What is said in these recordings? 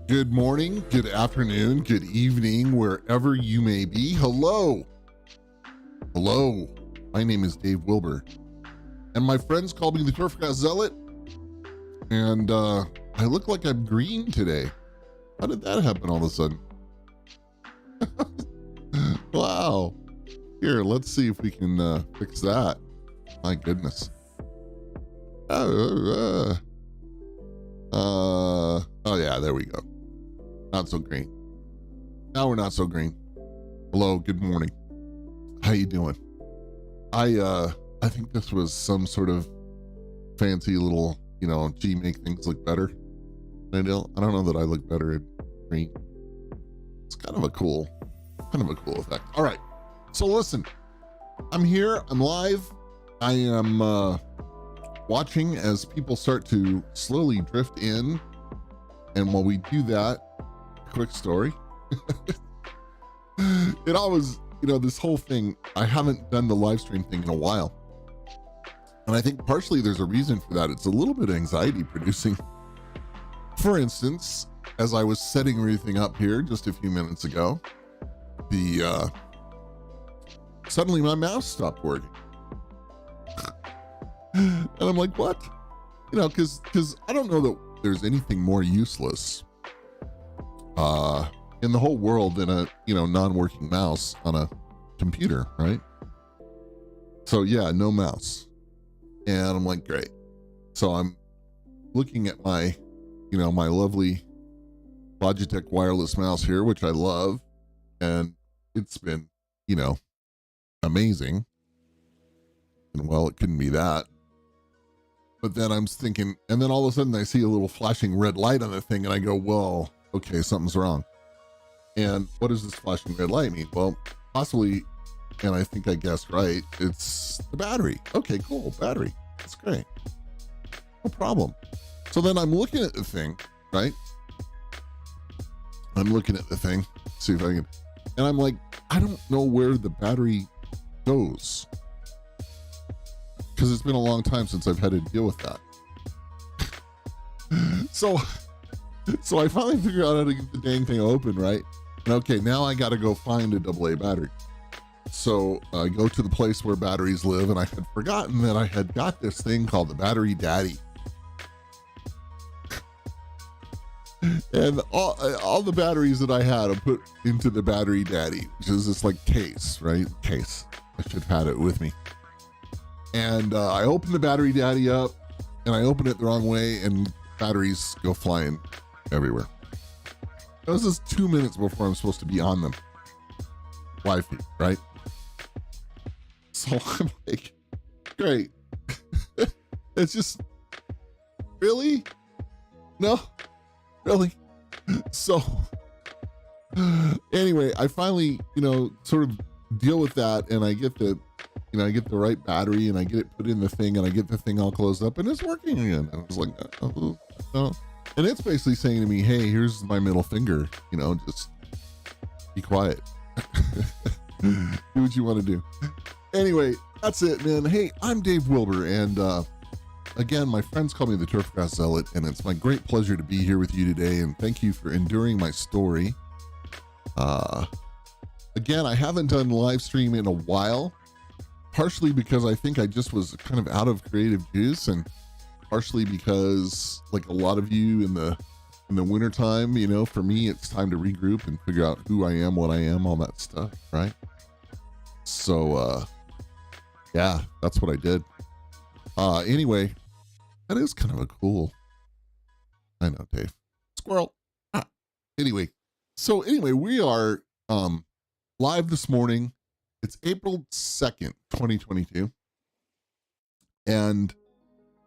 Good morning, good afternoon, good evening, wherever you may be. Hello. Hello. My name is Dave Wilber, and my friends call me the Turfgrass Zealot, and I look like I'm green today. How did that happen all of a sudden? Wow. Here, let's see if we can fix that. My goodness. Oh yeah, there we go. Not so green. Now we're not so green. Hello, good morning. How you doing? I think this was some sort of fancy little, gee, make things look better. I don't know that I look better in green. It's kind of a cool effect. All right. So listen, I'm here, I'm live. I am watching as people start to slowly drift in. And while we do that, quick story. It always, this whole thing, I haven't done the live stream thing in a while. And I think partially there's a reason for that. It's a little bit anxiety producing. For instance, as I was setting everything up here just a few minutes ago, suddenly my mouse stopped working. And I'm like, what? Because I don't know that there's anything more useless in the whole world than a non-working mouse on a computer, right? So yeah, no mouse. And I'm like, great. So I'm looking at my my lovely Logitech wireless mouse here, which I love, and it's been amazing. And well, it couldn't be that. But then I'm thinking, and then all of a sudden I see a little flashing red light on the thing, and I go, whoa, okay, something's wrong. And what does this flashing red light mean? Well, possibly, and I think I guessed right, it's the battery. Okay, cool, battery. That's great. No problem. So then I'm looking at the thing, right? I'm looking at the thing, see if I can, and I'm like, I don't know where the battery goes, because it's been a long time since I've had to deal with that. So I finally figured out how to get the dang thing open, right? And okay, now I got to go find a AA battery. So I go to the place where batteries live, and I had forgotten that I had got this thing called the Battery Daddy. And all the batteries that I had, I put into the Battery Daddy, which is this like case, right? Case. I should have had it with me. And I opened the Battery Daddy up, and I opened it the wrong way, and batteries go flying everywhere. It was just 2 minutes before I'm supposed to be on them. Wi-Fi, right? So I'm like, great. It's just, really? No, really? So anyway, I finally, sort of deal with that, and I get the right battery, and I get it put in the thing, and I get the thing all closed up, and it's working again. And I was like, oh. And it's basically saying to me, hey, here's my middle finger, just be quiet. Do what you want to do. Anyway, that's it, man. Hey, I'm Dave Wilber, and again, my friends call me the Turfgrass Zealot, and it's my great pleasure to be here with you today, and thank you for enduring my story. Again, I haven't done live stream in a while, partially because I think I just was kind of out of creative juice, and partially because, like a lot of you in the wintertime, for me, it's time to regroup and figure out who I am, what I am, all that stuff, right? So, yeah, that's what I did. Anyway, that is kind of a cool, I know, Dave. Squirrel. Anyway, we are live this morning. It's April 2nd, 2022. And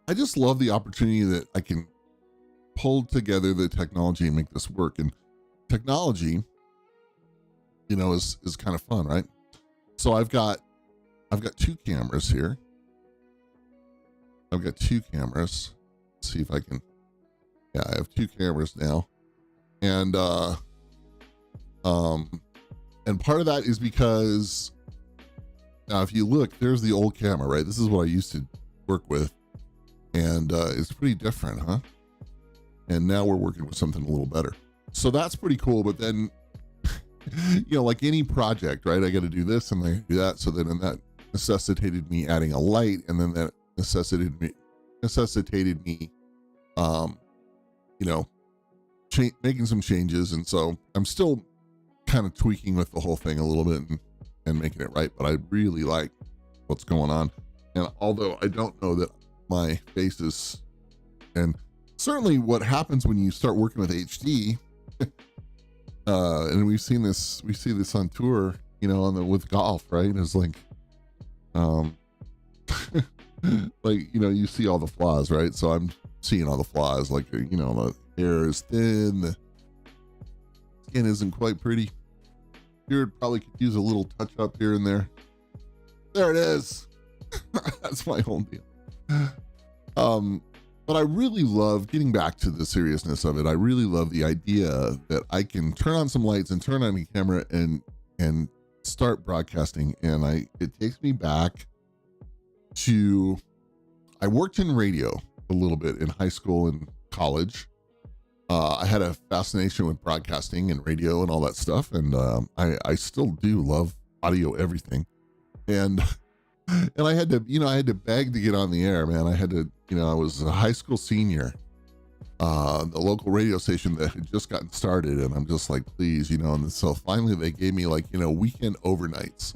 I just love the opportunity that I can pull together the technology and make this work. And technology, is kind of fun, right? So I've got two cameras here. I've got two cameras. Let's see if I can. Yeah, I have two cameras now. And part of that is because now if you look, there's the old camera, right? This is what I used to work with. And it's pretty different, huh? And now we're working with something a little better. So that's pretty cool. But then, like any project, right? I got to do this and I do that. So then that necessitated me adding a light, and then that necessitated me, making some changes. And so I'm still kind of tweaking with the whole thing a little bit and making it right. But I really like what's going on. And although I don't know that my face is, and certainly what happens when you start working with HD, and we see this on tour, with golf, right? It's like, you see all the flaws, right? So I'm seeing all the flaws, like, the hair is thin, the skin isn't quite pretty, beard probably could use a little touch up here and there. There it is. That's my whole deal. But I really love, getting back to the seriousness of it, I really love the idea that I can turn on some lights and turn on the camera and start broadcasting. And it takes me back to, I worked in radio a little bit in high school and college. I had a fascination with broadcasting and radio and all that stuff. And I still do love audio, everything. And I had to beg to get on the air, man. I had to, I was a high school senior, the local radio station that had just gotten started. And I'm just like, please, and so finally they gave me weekend overnights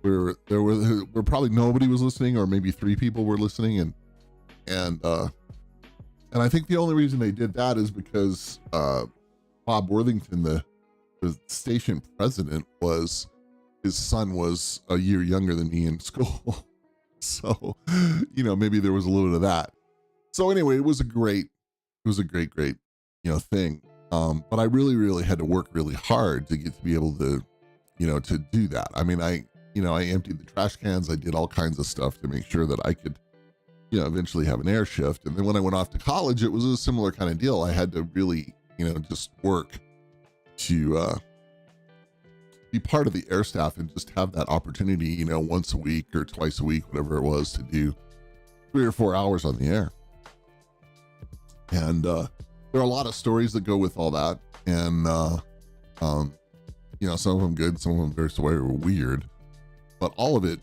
where where probably nobody was listening, or maybe 3 people were listening. And I think the only reason they did that is because, Bob Worthington, the station president, his son was a year younger than me in school. So, maybe there was a little bit of that. So anyway, it was a great thing. But I really, really had to work really hard to get to be able to, to do that. I mean, I emptied the trash cans. I did all kinds of stuff to make sure that I could, eventually have an air shift. And then when I went off to college, it was a similar kind of deal. I had to really, just work to, be part of the air staff and just have that opportunity, once a week or twice a week, whatever it was, to do 3 or 4 hours on the air. And there are a lot of stories that go with all that. And, some of them good, some of them very weird, but all of it,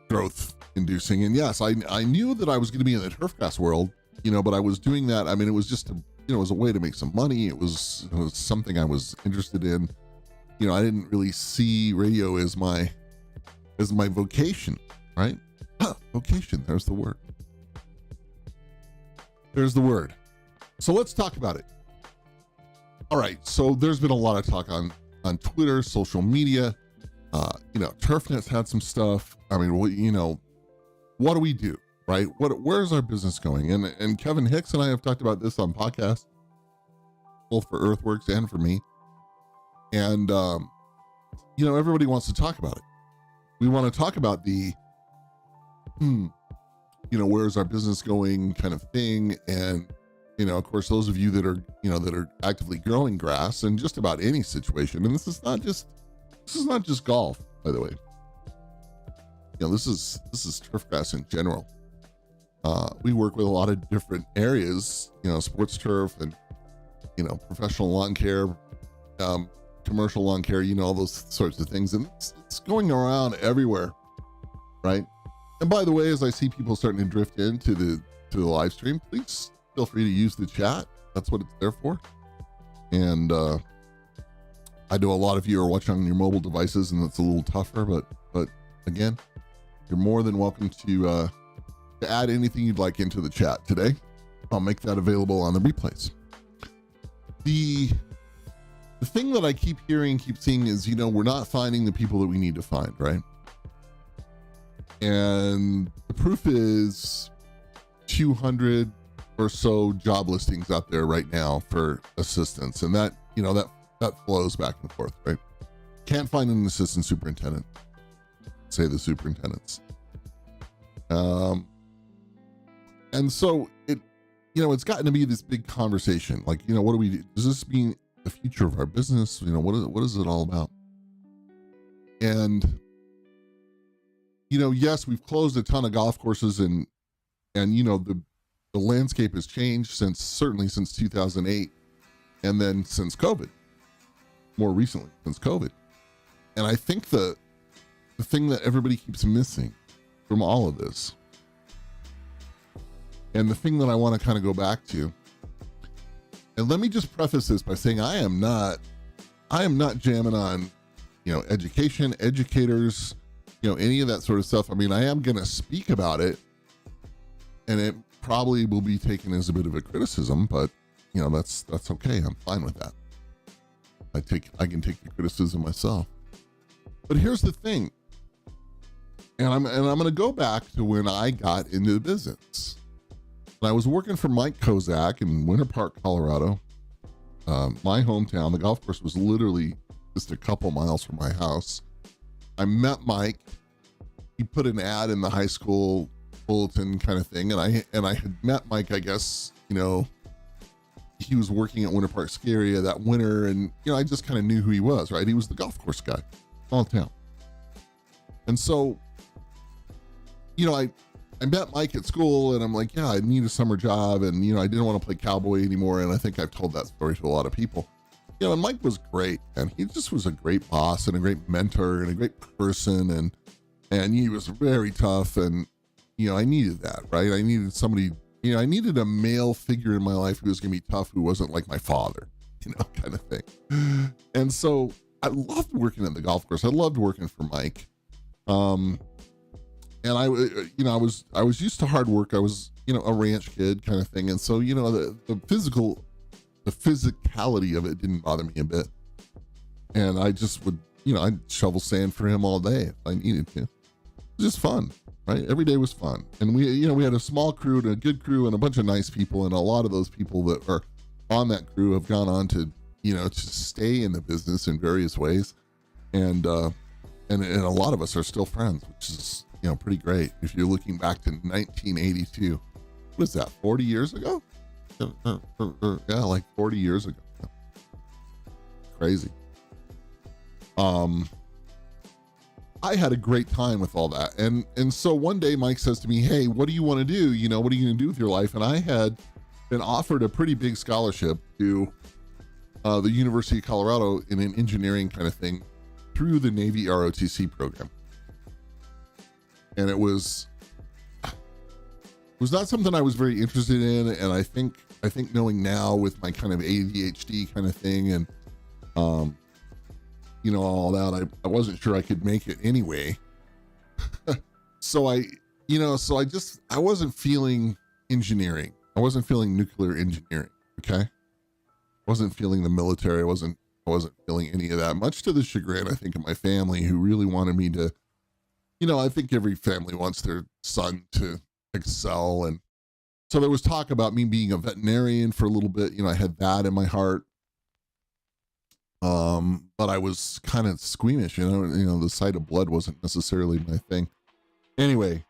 growth inducing. And yes, I knew that I was going to be in the turfgrass world, but I was doing that. I mean, it was just, it was a way to make some money. It was something I was interested in. I didn't really see radio as my vocation, right? Vocation. There's the word. So let's talk about it. All right. So there's been a lot of talk on Twitter, social media. TurfNet's had some stuff. I mean, what do we do, right? Where's our business going? And Kevin Hicks and I have talked about this on podcasts, both for Earthworks and for me. And, everybody wants to talk about it. We want to talk about the, where's our business going kind of thing. And, of course, those of you that are actively growing grass in just about any situation. And this is not just golf, by the way. This is turfgrass in general. We work with a lot of different areas, sports turf and, professional lawn care, commercial lawn care, all those sorts of things. And it's going around everywhere, right? And by the way, as I see people starting to drift into the live stream, please feel free to use the chat. That's what it's there for. And I know a lot of you are watching on your mobile devices, and it's a little tougher, but again, you're more than welcome to add anything you'd like into the chat today. I'll make that available on the replays. The thing that I keep seeing is, we're not finding the people that we need to find, right? And the proof is 200 or so job listings out there right now for assistants. And that flows back and forth, right? Can't find an assistant superintendent, say the superintendents. And so it's gotten to be this big conversation. Like, what do we do? Does this mean the future of our business? What is it all about? And, yes, we've closed a ton of golf courses and the landscape has changed certainly since 2008. And then since COVID, more recently since COVID. And I think the thing that everybody keeps missing from all of this, and the thing that I want to kind of go back to, and let me just preface this by saying I am not jamming on, education, educators, any of that sort of stuff. I mean, I am going to speak about it, and it probably will be taken as a bit of a criticism, but that's okay. I'm fine with that. I can take the criticism myself. But here's the thing. And I'm going to go back to when I got into the business. I was working for Mike Kozak in Winter Park, Colorado. My hometown. The golf course was literally just a couple miles from my house. I met Mike. He put an ad in the high school bulletin kind of thing, and I had met Mike, I guess, he was working at Winter Park Ski Area that winter, and I just kind of knew who he was, right? He was the golf course guy, small town. And so, I met Mike at school, and I'm like, yeah, I need a summer job, and I didn't want to play cowboy anymore, and I think I've told that story to a lot of people. And Mike was great, and he just was a great boss and a great mentor and a great person, and he was very tough, and I needed that, right? I needed somebody, I needed a male figure in my life who was going to be tough, who wasn't like my father, kind of thing. And so I loved working at the golf course. I loved working for Mike. And I was used to hard work. I was, a ranch kid kind of thing. And so, the physicality of it didn't bother me a bit. And I just would, I'd shovel sand for him all day if I needed to. It was just fun, right? Every day was fun. And we had a small crew and a good crew and a bunch of nice people. And a lot of those people that are on that crew have gone on to, to stay in the business in various ways. And a lot of us are still friends, which is, pretty great. If you're looking back to 1982, what is that, 40 years ago? Yeah, like 40 years ago. Crazy. I had a great time with all that. And so one day Mike says to me, hey, what do you want to do? What are you going to do with your life? And I had been offered a pretty big scholarship to the University of Colorado in an engineering kind of thing through the Navy ROTC program. And it was not something I was very interested in. And I think knowing now with my kind of ADHD kind of thing and, all that, I wasn't sure I could make it anyway. So I wasn't feeling engineering. I wasn't feeling nuclear engineering. Okay. I wasn't feeling the military. I wasn't feeling any of that, much to the chagrin, I think, of my family, who really wanted me to, I think every family wants their son to excel. And so there was talk about me being a veterinarian for a little bit. I had that in my heart. But I was kind of squeamish, the sight of blood wasn't necessarily my thing. Anyway,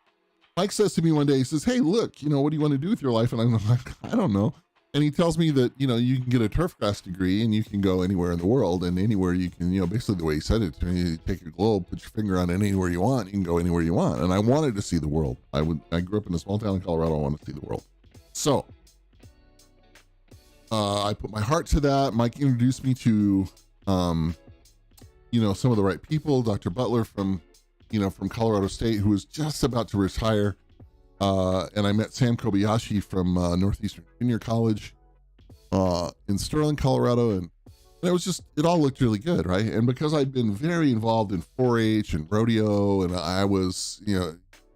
Mike says to me one day, he says, hey, look, what do you want to do with your life? And I'm like, I don't know. And he tells me that, you can get a turfgrass degree and you can go anywhere in the world, and anywhere you can, basically the way he said it to me, you take a globe, put your finger on it anywhere you want, you can go anywhere you want. And I wanted to see the world. I grew up in a small town in Colorado. I wanted to see the world. So, I put my heart to that. Mike introduced me to, some of the right people, Dr. Butler from Colorado State, who was just about to retire. And I met Sam Kobayashi from Northeastern Junior College in Sterling, Colorado. And it all looked really good, right? And because I'd been very involved in 4-H and rodeo, and I was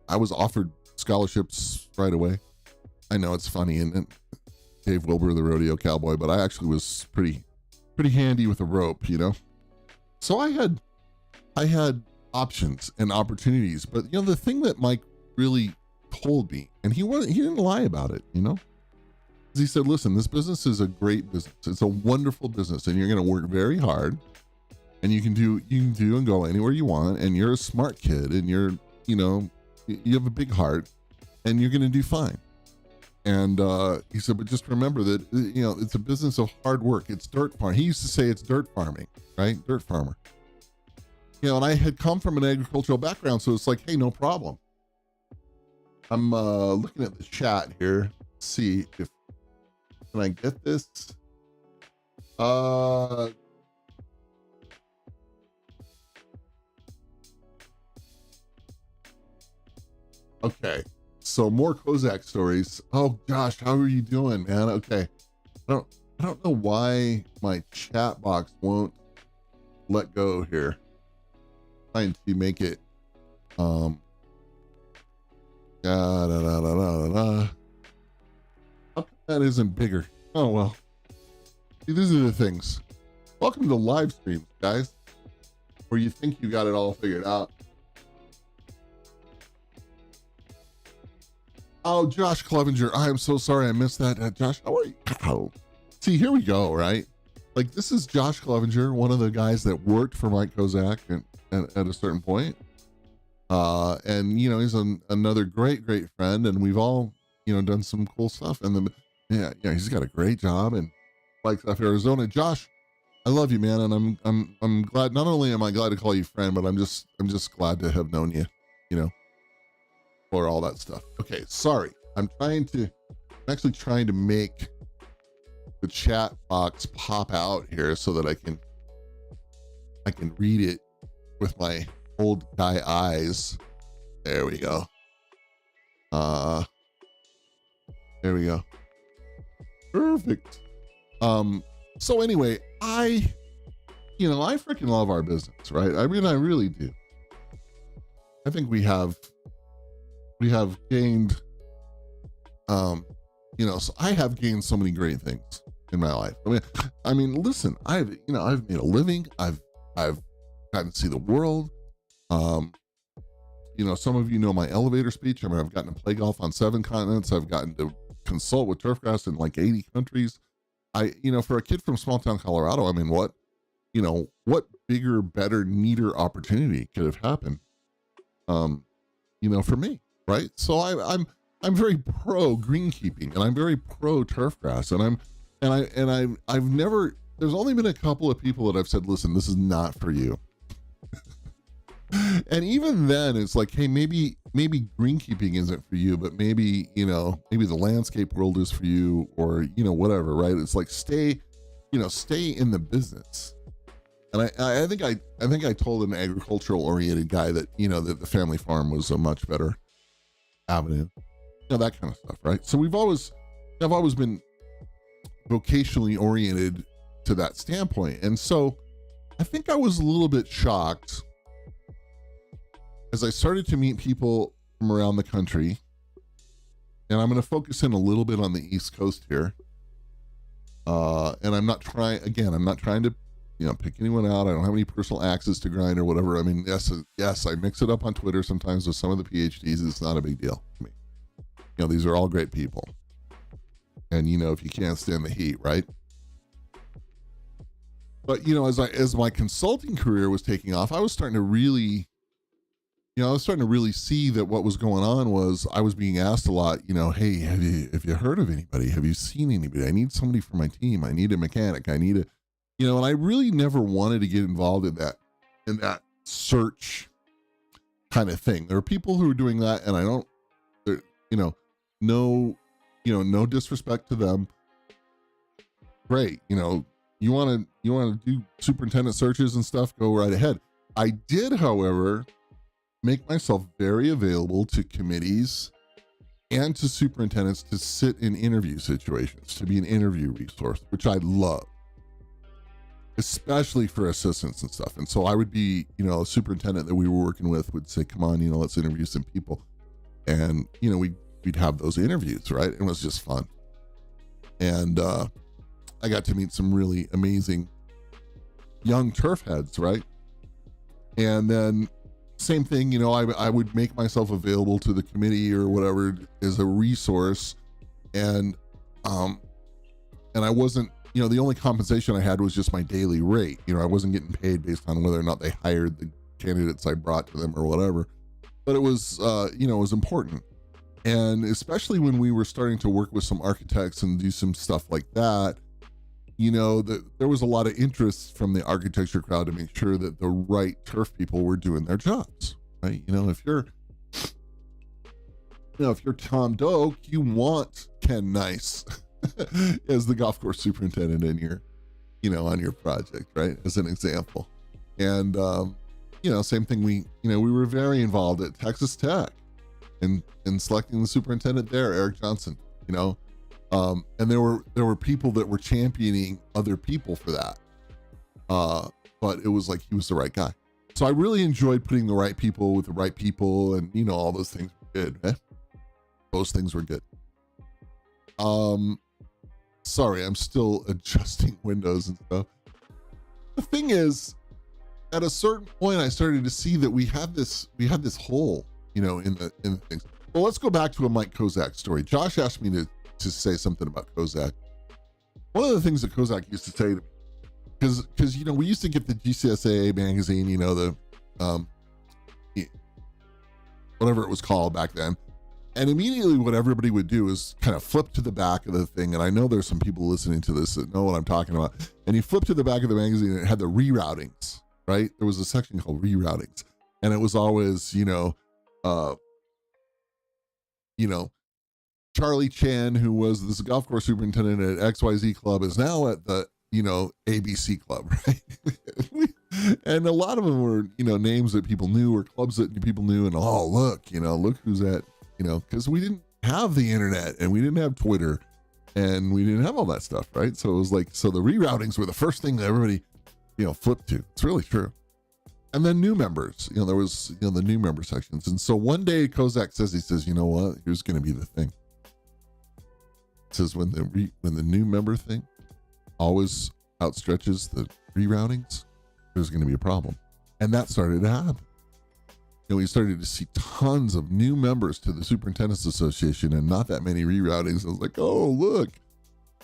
offered scholarships right away. I know it's funny, and Dave Wilber, the rodeo cowboy, but I actually was pretty handy with a rope, So I had options and opportunities, but the thing that Mike really told me, and he didn't lie about it, he said, listen, this business is a great business. It's a wonderful business, and you're going to work very hard, and you can do and go anywhere you want. And you're a smart kid, and you have a big heart, and you're going to do fine. And he said, but just remember that, it's a business of hard work. It's dirt farm. He used to say it's dirt farming, right? Dirt farmer. And I had come from an agricultural background, so it's like, hey, no problem. I'm looking at the chat here. See if can I get this. Uh, okay. So more Kozak stories. Oh gosh, how are you doing, man? Okay. I don't know why my chat box won't let go here. Trying to make it da, da, da, da, da, da. How come that isn't bigger? Oh well. See, these are the things. Welcome to live streams, guys, where you think you got it all figured out. Oh, Josh Clevenger, I am so sorry I missed that. Josh, how are you? Oh. See, here we go, right? Like, this is Josh Clevenger, one of the guys that worked for Mike Kozak at a certain point. And, you know, he's another great friend, and we've all, you know, done some cool stuff. And then, yeah, he's got a great job in Flagstaff, Arizona. Josh, I love you, man, and I'm glad. Not only am I glad to call you friend, but I'm just glad to have known you, you know, for all that stuff. Okay, sorry. I'm actually trying to make the chat box pop out here so that I can read it with my old guy eyes. There we go. There we go. Perfect. So anyway, I freaking love our business, right? I mean, I really do. I think we have gained, so I have gained so many great things in my life. I mean, listen, I've made a living. I've gotten to see the world. Some of you know my elevator speech. I mean, I've gotten to play golf on 7 continents. I've gotten to consult with Turfgrass in like 80 countries. For a kid from small town Colorado, I mean, what bigger, better, neater opportunity could have happened, for me, right? So I'm very pro greenkeeping, and I'm very pro turfgrass, and I've never, there's only been a couple of people that I've said, listen, this is not for you. And even then it's like, hey, maybe greenkeeping isn't for you, but maybe the landscape world is for you, or, whatever, right? It's like, stay in the business. And I think I told an agricultural oriented guy that, that the family farm was a much better avenue, that kind of stuff, right? So I've always been vocationally oriented to that standpoint. And so I think I was a little bit shocked as I started to meet people from around the country. And I'm going to focus in a little bit on the East Coast here. And I'm not trying to, pick anyone out. I don't have any personal axes to grind or whatever. I mean, yes, I mix it up on Twitter sometimes with some of the PhDs. It's not a big deal to me. These are all great people. And, if you can't stand the heat, right? But, as my consulting career was taking off, I was starting to really see that what was going on was I was being asked a lot, hey, have you heard of anybody? Have you seen anybody? I need somebody for my team. I need a mechanic. I need and I really never wanted to get involved in that search kind of thing. There are people who are doing that, and I don't, no disrespect to them. Great. You want to do superintendent searches and stuff, go right ahead. I did, however, make myself very available to committees and to superintendents to sit in interview situations, to be an interview resource, which I love, especially for assistants and stuff. And so I would be, a superintendent that we were working with would say, come on, let's interview some people. And, we'd have those interviews, right? It was just fun. And I got to meet some really amazing young turf heads, right? And then same thing, I would make myself available to the committee or whatever as a resource. And I wasn't, the only compensation I had was just my daily rate. I wasn't getting paid based on whether or not they hired the candidates I brought to them or whatever, but it was, it was important. And especially when we were starting to work with some architects and do some stuff like that, there was a lot of interest from the architecture crowd to make sure that the right turf people were doing their jobs, right? If you're Tom Doak, you want Ken Nice as the golf course superintendent in your on your project, right? As an example. And, same thing. We were very involved at Texas Tech in selecting the superintendent there, Eric Johnson, and there were people that were championing other people for that. But it was like, he was the right guy. So I really enjoyed putting the right people with the right people, and all those things were good. Eh? Those things were good. Sorry, I'm still adjusting windows and stuff. The thing is, at a certain point, I started to see that we had this hole, in the things. Well, let's go back to a Mike Kozak story. Josh asked me to say something about Kozak. One of the things that Kozak used to say to me, because we used to get the GCSAA magazine, the whatever it was called back then. And immediately what everybody would do is kind of flip to the back of the thing. And I know there's some people listening to this that know what I'm talking about. And you flip to the back of the magazine and it had the reroutings, right? There was a section called reroutings. And it was always, Charlie Chan, who was this golf course superintendent at XYZ club, is now at the, ABC club, right? And a lot of them were, names that people knew or clubs that people knew. And, oh, look who's at, because we didn't have the internet and we didn't have Twitter and we didn't have all that stuff, right? So it was like, so the reroutings were the first thing that everybody, flipped to. It's really true. And then new members, there was, the new member sections. And so one day Kozak says, you know what, here's going to be the thing. It says when the new member thing always outstretches the reroutings, there's going to be a problem. And that started to happen. We started to see tons of new members to the Superintendents Association and not that many reroutings. I was like, oh, look,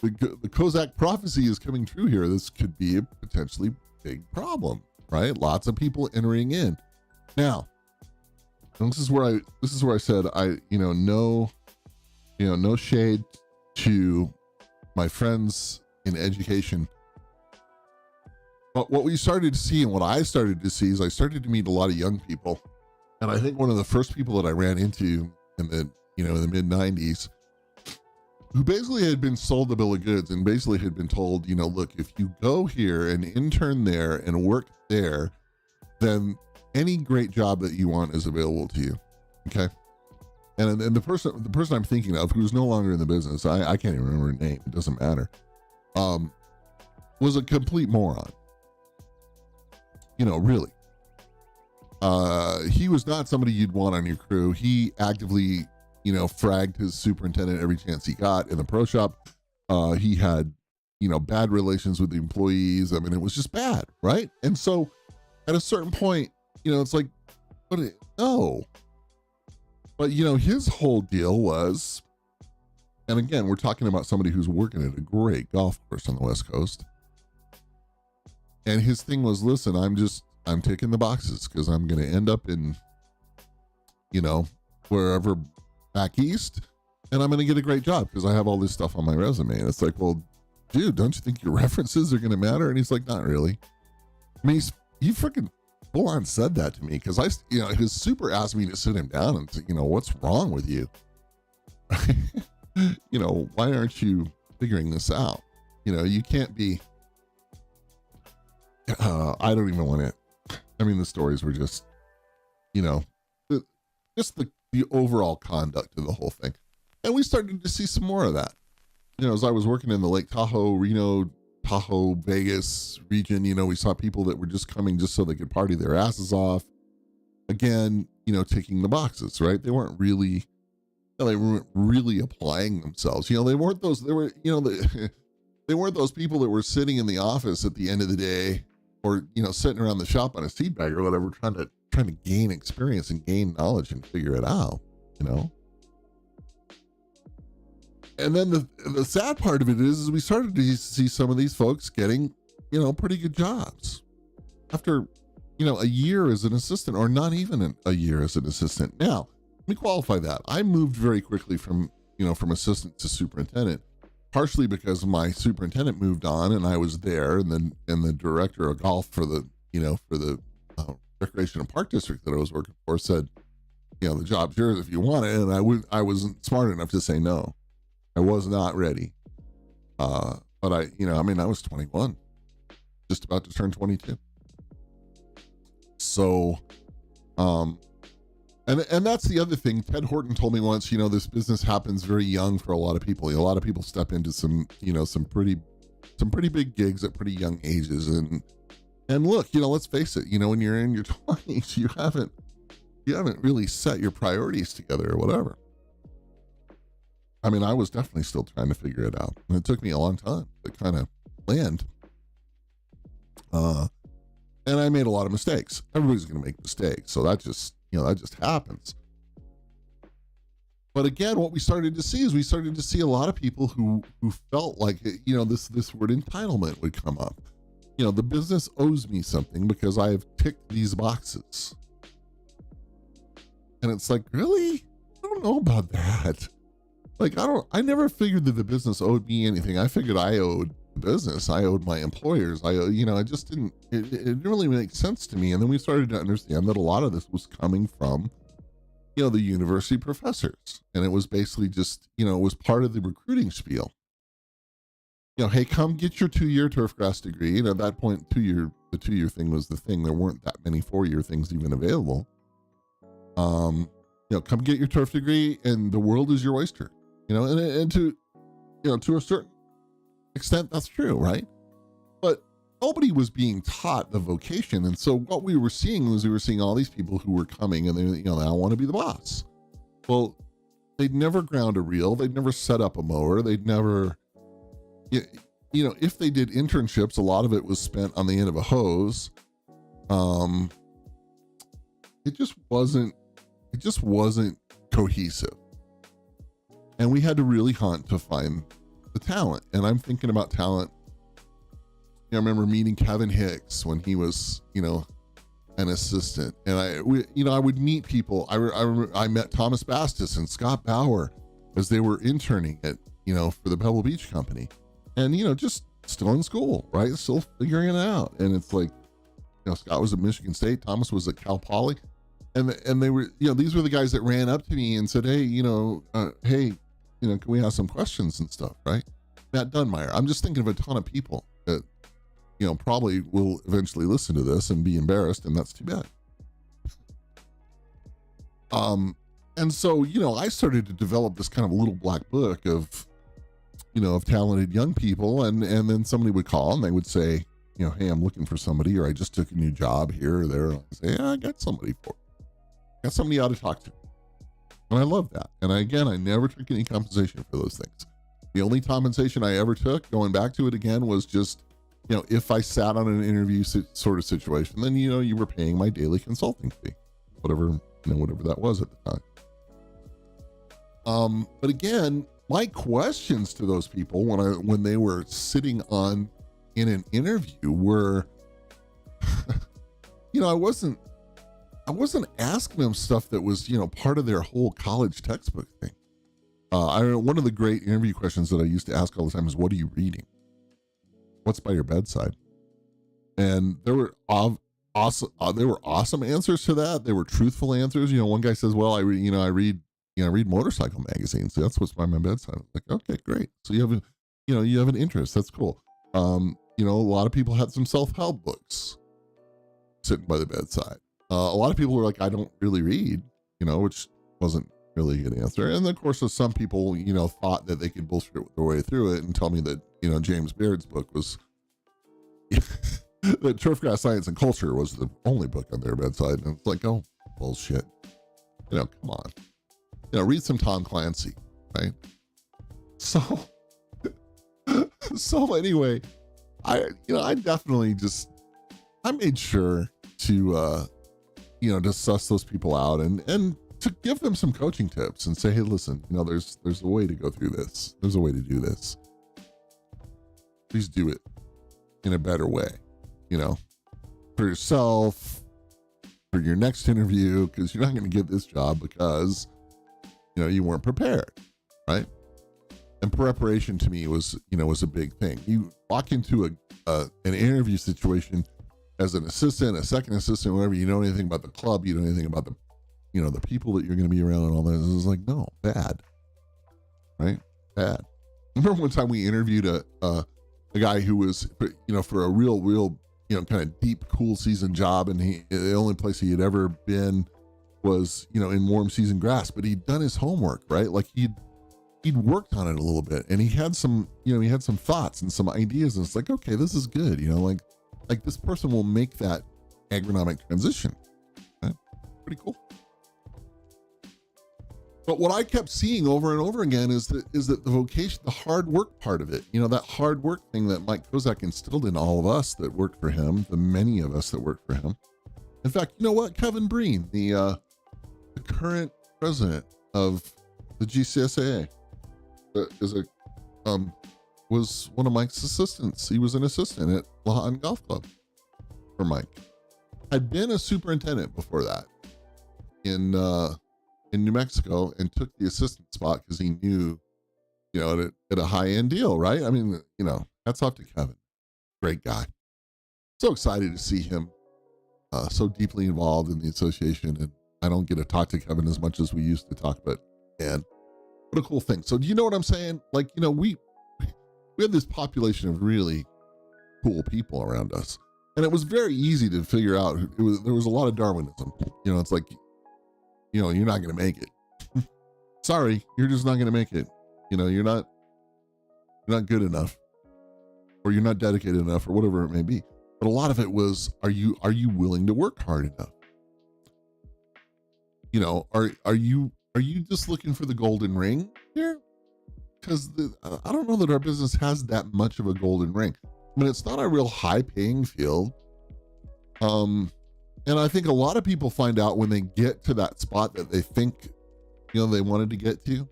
the Kozak prophecy is coming true here. This could be a potentially big problem, right? Lots of people entering in. Now, this is where I said, no shade to my friends in education. But what we started to see and what I started to see is I started to meet a lot of young people. And I think one of the first people that I ran into in the mid 90s, who basically had been sold the bill of goods and basically had been told, look, if you go here and intern there and work there, then any great job that you want is available to you. Okay. And the person I'm thinking of, who's no longer in the business, I can't even remember her name. It doesn't matter. Was a complete moron. Really. He was not somebody you'd want on your crew. He actively, fragged his superintendent every chance he got in the pro shop. He had, bad relations with the employees. I mean, it was just bad, right? And so at a certain point, it's like, no. But, his whole deal was, and again, we're talking about somebody who's working at a great golf course on the West Coast. And his thing was, listen, I'm ticking the boxes because I'm going to end up in, wherever back east, and I'm going to get a great job because I have all this stuff on my resume. And it's like, well, dude, don't you think your references are going to matter? And he's like, not really. I mean, he freaking full on said that to me because his super asked me to sit him down and say, what's wrong with you? Why aren't you figuring this out? You can't be, I don't even want to. I mean, the stories were just, the overall conduct of the whole thing. And we started to see some more of that. As I was working in the Lake Tahoe, Reno, Tahoe, Vegas region, we saw people that were just coming just so they could party their asses off. Again, ticking the boxes, right? They weren't really applying themselves. They weren't those people that were sitting in the office at the end of the day or, sitting around the shop on a seed bag or whatever, trying to gain experience and gain knowledge and figure it out, And then the sad part of it is we started to see some of these folks getting, pretty good jobs after, a year as an assistant, or not even a year as an assistant. Now, let me qualify that. I moved very quickly from assistant to superintendent, partially because my superintendent moved on and I was there, and the director of golf for the Recreation and Park District that I was working for said, the job's yours if you want it. And I wasn't smart enough to say no. I was not ready. But I was 21. just about to turn 22. So, and that's the other thing. Ted Horton told me once, this business happens very young for a lot of people. A lot of people step into some pretty big gigs at pretty young ages. And look, let's face it, when you're in your 20s, you haven't really set your priorities together or whatever. I mean, I was definitely still trying to figure it out. And it took me a long time to kind of land. And I made a lot of mistakes. Everybody's going to make mistakes. So that just happens. But again, what we started to see is a lot of people who felt like, this word entitlement would come up. The business owes me something because I have ticked these boxes. And it's like, really? I don't know about that. Like, I never figured that the business owed me anything. I figured I owed the business. I owed my employers. I just didn't, it didn't really make sense to me. And then we started to understand that a lot of this was coming from, the university professors. And it was basically just, it was part of the recruiting spiel. Hey, come get your 2-year Turfgrass degree. And at that point, the 2-year thing was the thing. There weren't that many 4-year things even available. Come get your turf degree and the world is your oyster, and to a certain extent, that's true, right? But nobody was being taught the vocation. And so what we were seeing all these people who were coming and they I want to be the boss. Well, they'd never ground a reel. They'd never set up a mower. They'd never, if they did internships, a lot of it was spent on the end of a hose. It just wasn't cohesive. And we had to really hunt to find the talent. And I'm thinking about talent. I remember meeting Kevin Hicks when he was, an assistant. And I would meet people. I met Thomas Bastis and Scott Bauer as they were interning at, for the Pebble Beach Company. And, just still in school, right? Still figuring it out. And it's like, Scott was at Michigan State. Thomas was at Cal Poly. And they were, these were the guys that ran up to me and said, hey, can we have some questions and stuff, right? Matt Dunmeyer. I'm just thinking of a ton of people that, probably will eventually listen to this and be embarrassed, and that's too bad. And so, I started to develop this kind of little black book of, of talented young people, and then somebody would call and they would say, hey, I'm looking for somebody, or I just took a new job here or there. And I say, yeah, I got somebody for you. Got somebody you ought to talk to. And I love that. And I never took any compensation for those things. The only compensation I ever took, going back to it again, was just, if I sat on an interview sort of situation, then, you were paying my daily consulting fee, whatever that was at the time. But again, my questions to those people when they were sitting in an interview were, I wasn't asking them stuff that was, part of their whole college textbook thing. One of the great interview questions that I used to ask all the time is, what are you reading? What's by your bedside? And there were awesome answers to that. They were truthful answers. One guy says, well, I read motorcycle magazines. So that's what's by my bedside. I'm like, okay, great. So you have an interest. That's cool. A lot of people had some self-help books sitting by the bedside. A lot of people were like, I don't really read, which wasn't really a good answer. And of course, some people, thought that they could bullshit their way through it and tell me that, James Baird's book was, that Turfgrass Science and Culture was the only book on their bedside. And it's like, oh, bullshit. Come on. Read some Tom Clancy, right? So anyway, I definitely I made sure to, to suss those people out and to give them some coaching tips and say, hey, listen, there's a way to go through this. There's a way to do this. Please do it in a better way, for yourself, for your next interview, because you're not going to get this job because, you weren't prepared, right? And preparation to me was a big thing. You walk into an interview situation as an assistant, a second assistant, whatever, you know anything about the club, you know anything about the people that you're going to be around and all that. It's like, no, bad, right? Bad. I remember one time we interviewed a a guy who was, for a real, kind of deep, cool season job. And the only place he had ever been was, in warm season grass, but he'd done his homework, right? Like he'd worked on it a little bit, and he had some thoughts and some ideas. And it's like, okay, this is good. Like this person will make that agronomic transition. Right? Pretty cool. But what I kept seeing over and over again is that the vocation, the hard work part of it, that hard work thing that Mike Kozak instilled in all of us that worked for him, the many of us that worked for him. In fact, you know what? Kevin Breen, the current president of the GCSAA, was one of Mike's assistants. He was an assistant at Lahon Golf Club for Mike. Had been a superintendent before that in New Mexico, and took the assistant spot because he knew, at a high end deal, right? I mean, hats off to Kevin. Great guy. So excited to see him so deeply involved in the association. And I don't get to talk to Kevin as much as we used to talk, but man, what a cool thing. So do you know what I'm saying? Like, we have this population of really cool people around us. And it was very easy to figure out. There was a lot of Darwinism. It's like, you're not going to make it. Sorry, you're just not going to make it. You're not good enough, or you're not dedicated enough, or whatever it may be. But a lot of it was, are you willing to work hard enough? Are you just looking for the golden ring here? Because I don't know that our business has that much of a golden ring. I mean, it's not a real high paying field. And I think a lot of people find out when they get to that spot that they think, they wanted to get to,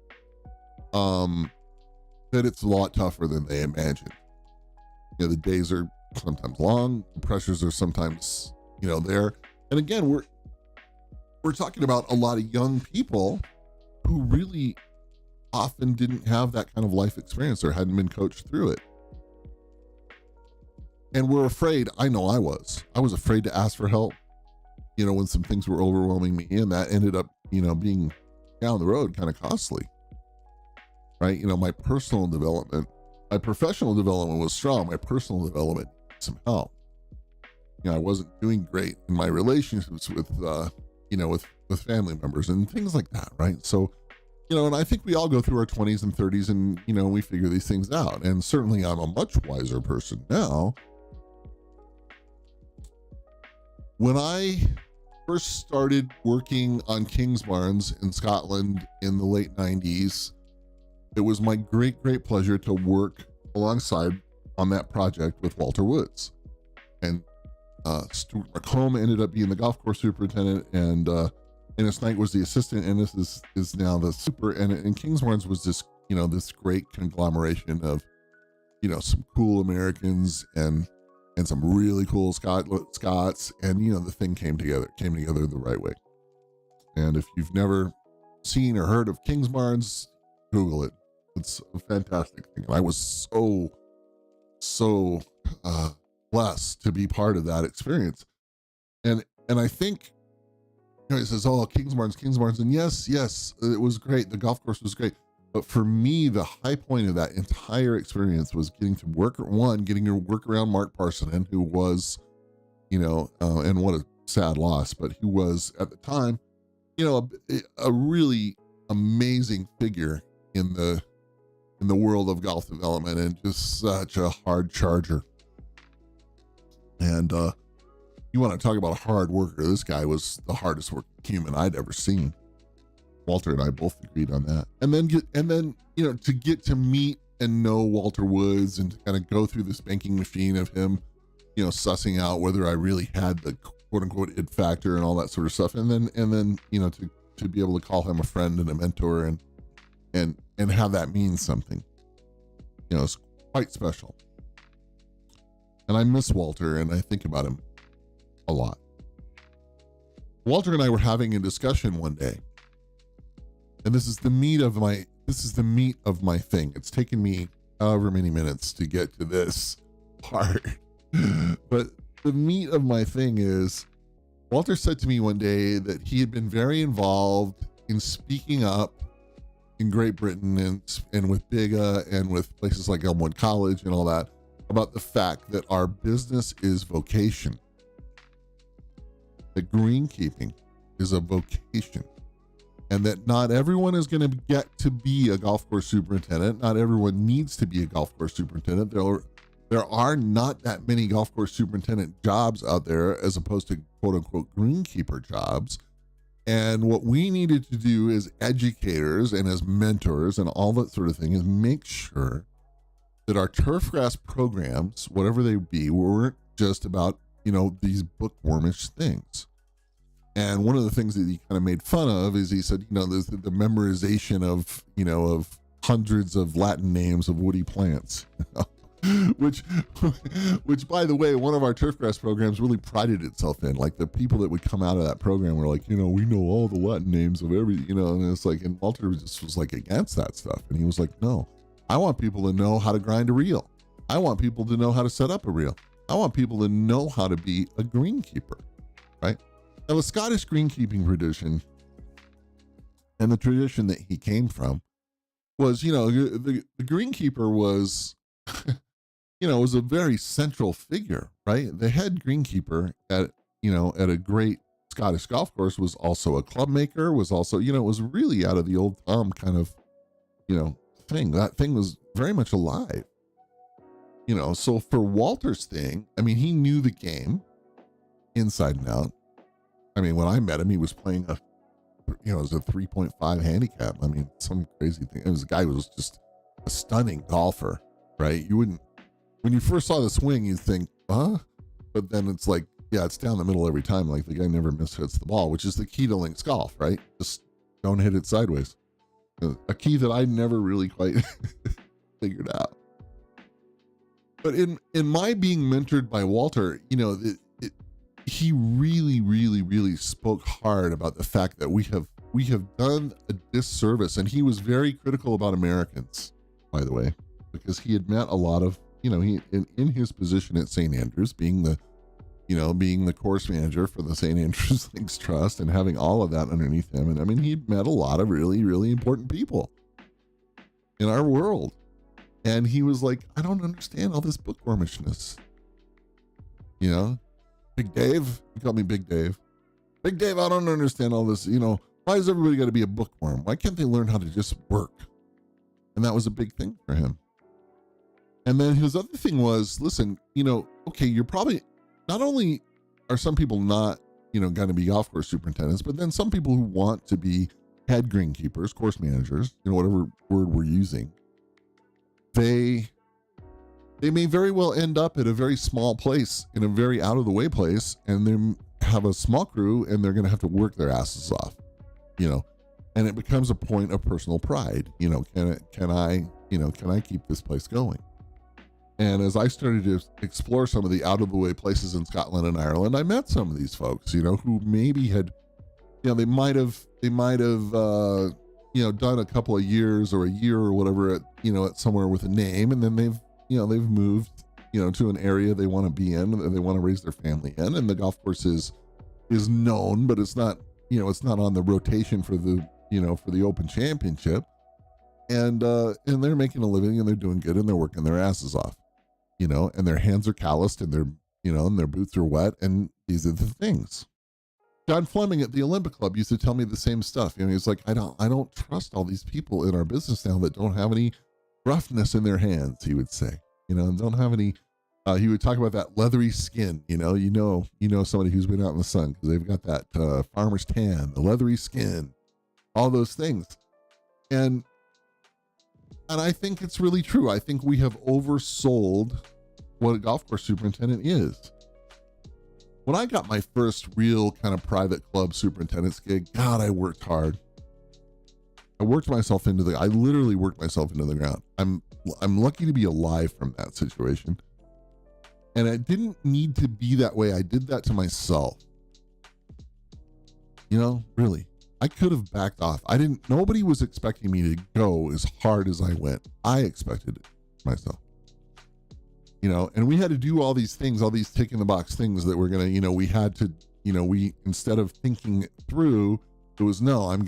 that it's a lot tougher than they imagined. The days are sometimes long, the pressures are sometimes, there. And again, we're talking about a lot of young people who really often didn't have that kind of life experience or hadn't been coached through it. And we're afraid. I know I was afraid to ask for help, when some things were overwhelming me, and that ended up, being down the road kind of costly, right? My personal development, my professional development was strong. My personal development needed some help. I wasn't doing great in my relationships with, with family members and things like that, right? So, and I think we all go through our 20s and 30s and, we figure these things out. And certainly I'm a much wiser person now. When I first started working on Kingsbarns in Scotland in the late 90s, it was my great pleasure to work alongside on that project with Walter Woods. And Stuart McComb ended up being the golf course superintendent, and Ennis Knight was the assistant, and this is now the super. And Kingsbarns was this, this great conglomeration of, some cool Americans and some really cool Scots, and the thing came together the right way. And if you've never seen or heard of Kingsbarns, Google it. It's a fantastic thing. And I was so blessed to be part of that experience. And I think, it says, oh, Kingsbarns, and yes, it was great. The golf course was great. But for me, the high point of that entire experience was getting to work around Mark Parsonen, who was, and what a sad loss, but he was at the time, a really amazing figure in the world of golf development, and just such a hard charger. And you want to talk about a hard worker? This guy was the hardest working human I'd ever seen. Walter and I both agreed on that. And then to get to meet and know Walter Woods, and to kind of go through this banking machine of him, sussing out whether I really had the quote unquote it factor and all that sort of stuff. And then to be able to call him a friend and a mentor and have that mean something, it's quite special. And I miss Walter, and I think about him a lot. Walter and I were having a discussion one day, and this is the meat of my thing. It's taken me however many minutes to get to this part. But the meat of my thing is, Walter said to me one day that he had been very involved in speaking up in Great Britain and with BIGA and with places like Elmwood College and all that, about the fact that our business is vocation. That greenkeeping is a vocation. And that not everyone is going to get to be a golf course superintendent. Not everyone needs to be a golf course superintendent. There are not that many golf course superintendent jobs out there as opposed to quote unquote greenkeeper jobs. And what we needed to do as educators and as mentors and all that sort of thing is make sure that our turfgrass programs, whatever they be, weren't just about, these bookwormish things. And one of the things that he kind of made fun of is he said, there's the memorization of, of hundreds of Latin names of woody plants, which by the way, one of our turfgrass programs really prided itself in. Like the people that would come out of that program were like, we know all the Latin names of every, and it's like, and Walter just was like against that stuff. And he was like, no, I want people to know how to grind a reel. I want people to know how to set up a reel. I want people to know how to be a greenkeeper, right? Now, the Scottish greenkeeping tradition and the tradition that he came from was, the greenkeeper was, was a very central figure, right? The head greenkeeper at a great Scottish golf course was also a club maker, was also, it was really out of the old Tom kind of, thing. That thing was very much alive, so for Walter's thing, I mean, he knew the game inside and out. I mean, when I met him, he was playing it was a 3.5 handicap. I mean, some crazy thing. It was a guy who was just a stunning golfer, right? You wouldn't, when you first saw the swing, you'd think, huh? But then it's like, yeah, it's down the middle every time. Like the guy never mishits the ball, which is the key to links golf, right? Just don't hit it sideways. A key that I never really quite figured out. But in my being mentored by Walter, he really, really, really spoke hard about the fact that we have done a disservice, and he was very critical about Americans, by the way, because he had met a lot of, he in his position at St. Andrews, being the course manager for the St. Andrews Links Trust and having all of that underneath him. And I mean, he'd met a lot of really, really important people in our world. And he was like, I don't understand all this bookwormishness. Big Dave, he called me Big Dave. Big Dave, I don't understand all this. Why is everybody got to be a bookworm? Why can't they learn how to just work? And that was a big thing for him. And then his other thing was, listen, okay, you're probably, not only are some people not, going to be golf course superintendents, but then some people who want to be head greenkeepers, course managers, whatever word we're using, they may very well end up at a very small place, in a very out of the way place, and they have a small crew and they're going to have to work their asses off, and it becomes a point of personal pride. Can I keep this place going? And as I started to explore some of the out of the way places in Scotland and Ireland, I met some of these folks, who maybe had, they might have, done a couple of years or a year or whatever at somewhere with a name, and then they've moved, to an area they want to be in and they want to raise their family in, and the golf course is known, but it's not, it's not on the rotation for the, for the Open Championship, and they're making a living and they're doing good and they're working their asses off, and their hands are calloused and their, and their boots are wet, and these are the things. John Fleming at the Olympic Club used to tell me the same stuff. He's like, I don't trust all these people in our business now that don't have any roughness in their hands, he would say, and don't have any, he would talk about that leathery skin, somebody who's been out in the sun because they've got that farmer's tan, the leathery skin, all those things. And I think it's really true. I think we have oversold what a golf course superintendent is. When I got my first real kind of private club superintendent's gig, God, I worked hard. I literally worked myself into the ground. I'm lucky to be alive from that situation. And it didn't need to be that way. I did that to myself. Really. I could have backed off. Nobody was expecting me to go as hard as I went. I expected it myself. And we had to do all these things, all these tick in the box things that we're going to, we had to, instead of thinking it through, it was, no, I'm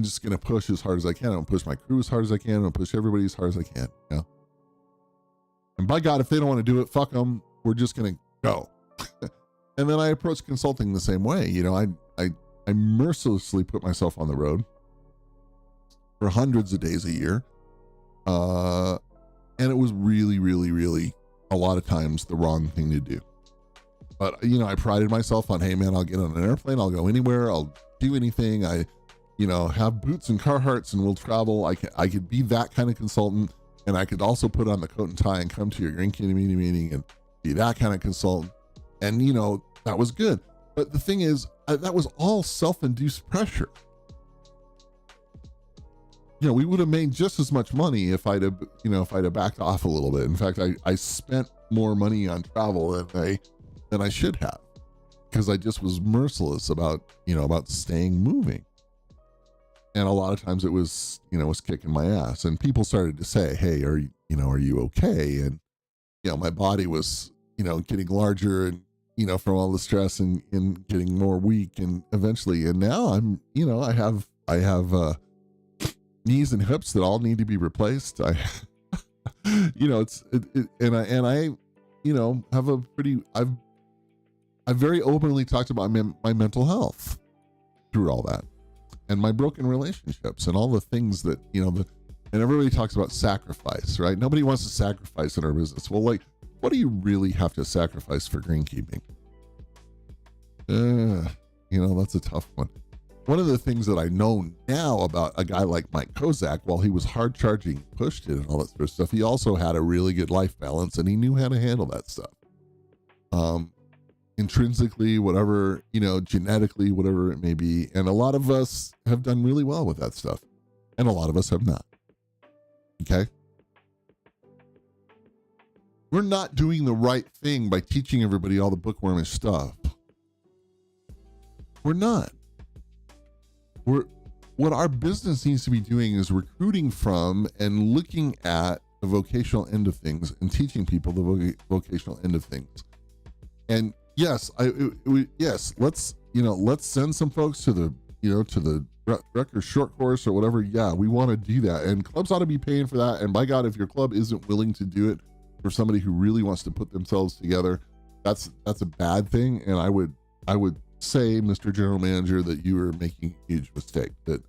just going to push as hard as I can. I'm going to push my crew as hard as I can. I'm going to push everybody as hard as I can. And by God, if they don't want to do it, fuck them. We're just going to go. And then I approach consulting the same way. You know, I mercilessly put myself on the road for hundreds of days a year. And it was really, really, really a lot of times the wrong thing to do. But, you know, I prided myself on, hey man, I'll get on an airplane. I'll go anywhere. I'll do anything. I, you know, have boots and Carhartts and we'll travel. I could be that kind of consultant. And I could also put on the coat and tie and come to your Green Community meeting and be that kind of consultant. And, you know, that was good. But the thing is, that was all self-induced pressure. You know, we would have made just as much money if I'd have backed off a little bit. In fact, I spent more money on travel than I should have, because I just was merciless about staying moving. And a lot of times it was kicking my ass, and people started to say, hey, are you okay? And, you know, my body was, getting larger and, from all the stress and getting more weak, and eventually, and now I'm, I have knees and hips that all need to be replaced. I I've very openly talked about my mental health through all that, and my broken relationships and all the things that, and everybody talks about sacrifice, right? Nobody wants to sacrifice in our business. Well, like, what do you really have to sacrifice for greenkeeping? That's a tough one. One of the things that I know now about a guy like Mike Kozak, while he was hard charging, pushed it and all that sort of stuff, he also had a really good life balance, and he knew how to handle that stuff. Intrinsically, whatever, genetically, whatever it may be. And a lot of us have done really well with that stuff, and a lot of us have not. Okay. We're not doing the right thing by teaching everybody all the bookwormish stuff. We're not. What our business needs to be doing is recruiting from and looking at the vocational end of things and teaching people the vocational end of things. And yes, let's send some folks to the Rutgers short course or whatever. Yeah, we want to do that, and clubs ought to be paying for that. And by God, if your club isn't willing to do it for somebody who really wants to put themselves together, that's a bad thing. And I would say, Mr. General Manager, that you are making a huge mistake. That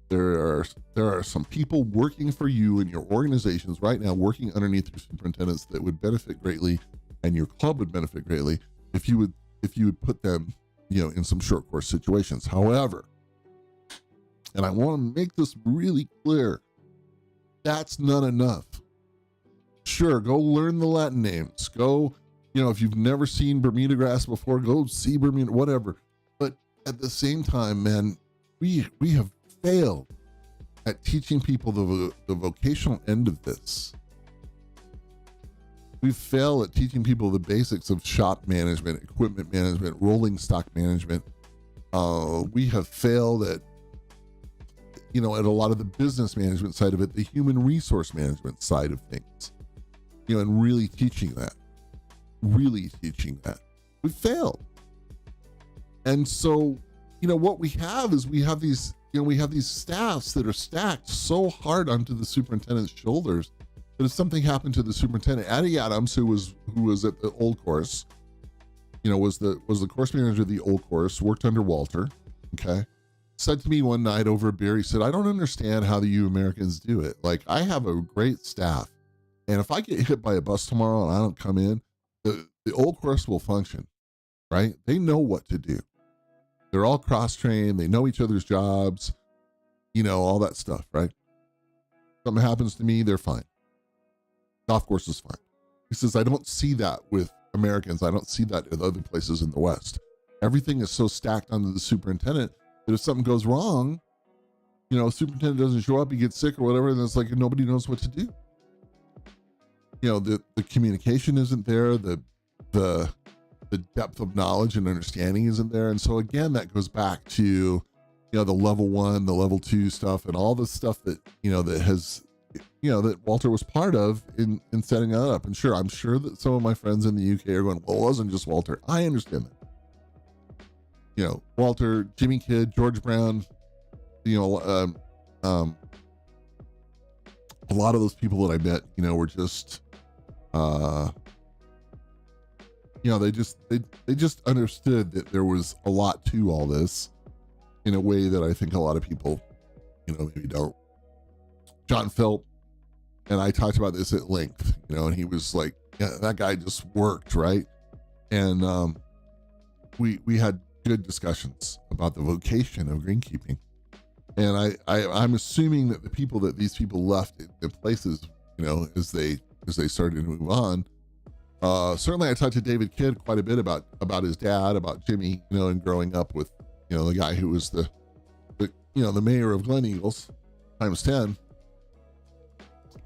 there are some people working for you in your organizations right now, working underneath your superintendents, that would benefit greatly, and your club would benefit greatly if you would put them, in some short course situations. However, and I want to make this really clear, that's not enough. Sure, go learn the Latin names. Go, if you've never seen Bermuda grass before, go see Bermuda, whatever. But at the same time, man, we have failed at teaching people the vocational end of this. We've failed at teaching people the basics of shop management, equipment management, rolling stock management. We have failed at a lot of the business management side of it, the human resource management side of things, and really teaching that. We failed. And so, what we have is we have these staffs that are stacked so hard onto the superintendent's shoulders that if something happened to the superintendent, Addie Adams, who was at the old course, was the course manager of the old course, worked under Walter, okay, said to me one night over a beer, he said, I don't understand how you Americans do it. Like, I have a great staff, and if I get hit by a bus tomorrow and I don't come in, the old course will function, right? They know what to do. They're all cross-trained. They know each other's jobs, all that stuff, right? Something happens to me, they're fine. Golf course is fine. He says, I don't see that with Americans. I don't see that in other places in the West. Everything is so stacked onto the superintendent that if something goes wrong, superintendent doesn't show up, he gets sick or whatever, and it's like nobody knows what to do. The communication isn't there, the depth of knowledge and understanding isn't there. And so again, that goes back to, the level 1, the level 2 stuff, and all the stuff that, that has, that Walter was part of in setting that up. And sure, I'm sure that some of my friends in the UK are going, well, it wasn't just Walter. I understand that. Walter, Jimmy Kidd, George Brown, a lot of those people that I met, were just They just understood that there was a lot to all this in a way that I think a lot of people, maybe don't. John Philp and I talked about this at length, and he was like, yeah, that guy just worked, right? And we had good discussions about the vocation of greenkeeping. And I'm assuming that the people that these people left in places, as they started to move on. Certainly I talked to David Kidd quite a bit about his dad, about Jimmy, and growing up with, the guy who was the mayor of Glen Eagles times 10.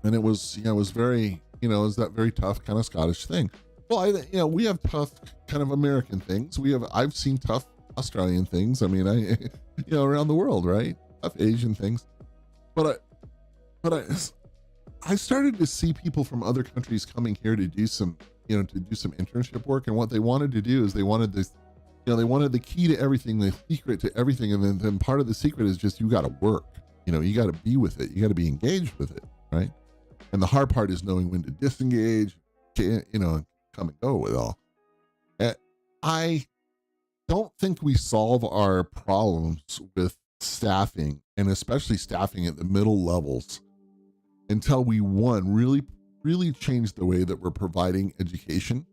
And it was very, it was that very tough kind of Scottish thing. Well, we have tough kind of American things. I've seen tough Australian things. I mean, around the world, right? Tough Asian things. But I started to see people from other countries coming here to do some internship work. And what they wanted to do is they wanted the key to everything, the secret to everything. And then part of the secret is just, you got to work, you got to be with it. You got to be engaged with it. Right. And the hard part is knowing when to disengage, come and go with all. I don't think we solve our problems with staffing, and especially staffing at the middle levels, until we really change the way that we're providing education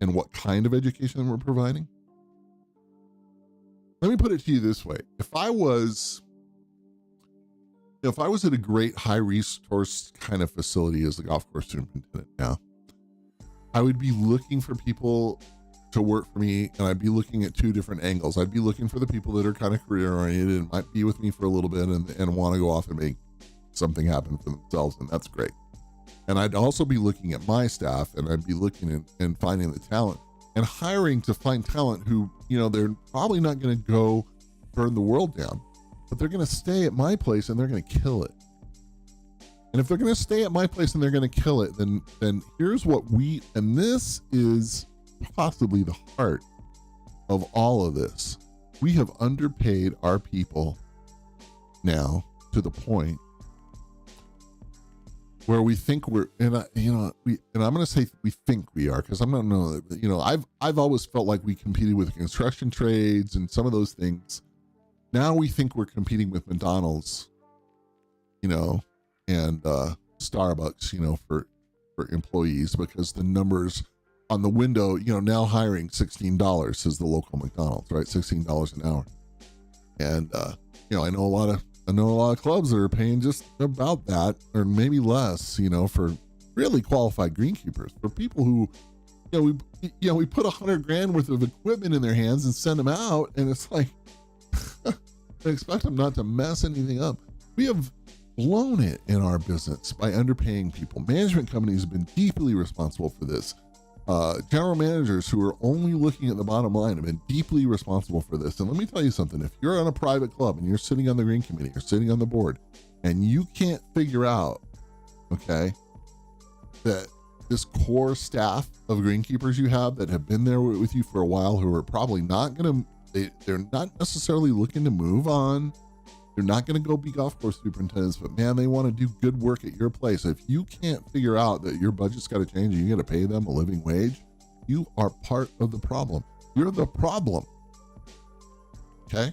and what kind of education we're providing. Let me put it to you this way. If I was at a great high resource kind of facility as the golf course superintendent now, I would be looking for people to work for me, and I'd be looking at two different angles. I'd be looking for the people that are kind of career oriented and might be with me for a little bit and want to go off and make something happen for themselves, and that's great. And I'd also be looking at my staff, and I'd be looking and finding the talent and hiring to find talent who, they're probably not going to go burn the world down, but they're going to stay at my place and they're going to kill it. And if they're going to stay at my place and they're going to kill it, then here's what and this is possibly the heart of all of this. We have underpaid our people now to the point where we think we're, and I'm going to say we think we are, because I'm not know, I've always felt like we competed with construction trades and some of those things. Now we think we're competing with McDonald's, and Starbucks, for employees, because the numbers on the window, now hiring $16 is the local McDonald's, right? $16 an hour. And, I know a lot of clubs that are paying just about that, or maybe less, for really qualified greenkeepers, for people who, we put $100,000 worth of equipment in their hands and send them out. And it's like, I expect them not to mess anything up. We have blown it in our business by underpaying people. Management companies have been deeply responsible for this. General managers who are only looking at the bottom line have been deeply responsible for this. And let me tell you something, if you're on a private club and you're sitting on the green committee or sitting on the board and you can't figure out, that this core staff of greenkeepers you have that have been there with you for a while, who are probably not they're not necessarily looking to move on. They're not going to go be golf course superintendents, but man, they want to do good work at your place. If you can't figure out that your budget's got to change and you got to pay them a living wage, you are part of the problem. You're the problem. Okay.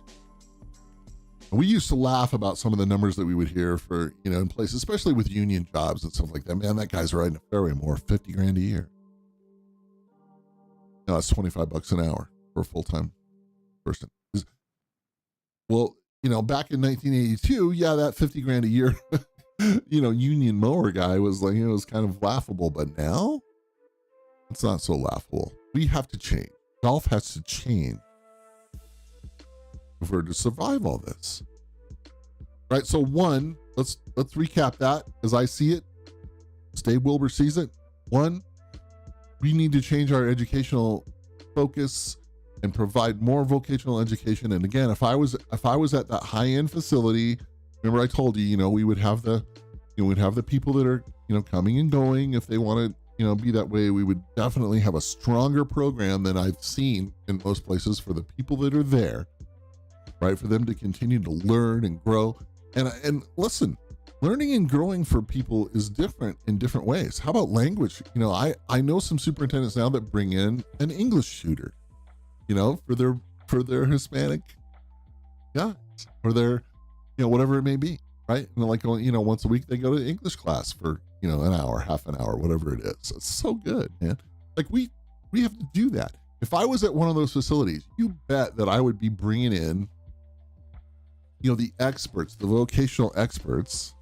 And we used to laugh about some of the numbers that we would hear for, in places, especially with union jobs and stuff like that. Man, that guy's riding a ferry more, $50,000 a year. No, it's $25 an hour for a full-time person. Well, back in 1982, yeah, that $50,000 a year, union mower guy was like, it was kind of laughable, but now it's not so laughable. We have to change. Golf has to change if we're to survive all this. Right. So one, let's recap that as I see it. Dave Wilber sees it. One, we need to change our educational focus and provide more vocational education. And again, if I was at that high-end facility, remember I told you, we would have the people that are, coming and going. If they want to, be that way, we would definitely have a stronger program than I've seen in most places for the people that are there, right? For them to continue to learn and grow. And listen, learning and growing for people is different in different ways. How about language? I know some superintendents now that bring in an English tutor, for their Hispanic guys, or their, whatever it may be, right? And like, once a week they go to English class for, an hour, half an hour, whatever it is. It's so good, man. Like we have to do that. If I was at one of those facilities, you bet that I would be bringing in, the experts, the vocational experts,